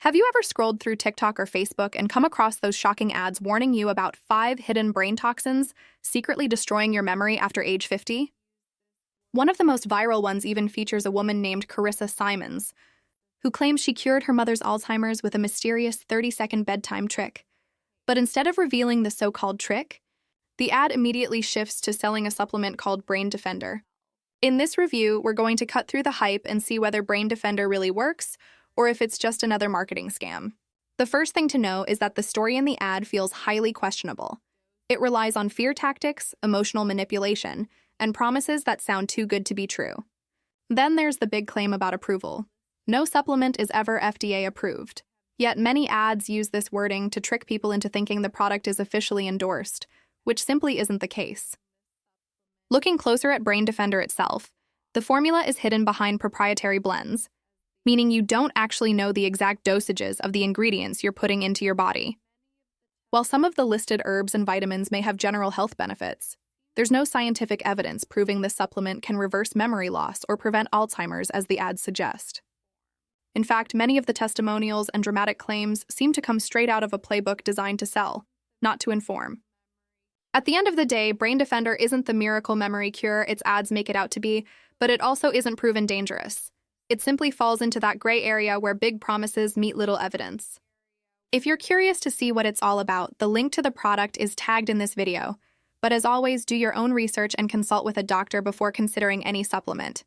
Have you ever scrolled through TikTok or Facebook and come across those shocking ads warning you about 5 hidden brain toxins secretly destroying your memory after age 50? One of the most viral ones even features a woman named Carissa Simons, who claims she cured her mother's Alzheimer's with a mysterious 30-second bedtime trick. But instead of revealing the so-called trick, the ad immediately shifts to selling a supplement called Brain Defender. In this review, we're going to cut through the hype and see whether Brain Defender really works, or if it's just another marketing scam. The first thing to know is that the story in the ad feels highly questionable. It relies on fear tactics, emotional manipulation, and promises that sound too good to be true. Then there's the big claim about approval. No supplement is ever FDA approved. Yet many ads use this wording to trick people into thinking the product is officially endorsed, which simply isn't the case. Looking closer at Brain Defender itself, the formula is hidden behind proprietary blends, meaning you don't actually know the exact dosages of the ingredients you're putting into your body. While some of the listed herbs and vitamins may have general health benefits, there's no scientific evidence proving this supplement can reverse memory loss or prevent Alzheimer's as the ads suggest. In fact, many of the testimonials and dramatic claims seem to come straight out of a playbook designed to sell, not to inform. At the end of the day, Brain Defender isn't the miracle memory cure its ads make it out to be, but it also isn't proven dangerous. It simply falls into that gray area where big promises meet little evidence. If you're curious to see what it's all about, the link to the product is tagged in this video. But as always, do your own research and consult with a doctor before considering any supplement.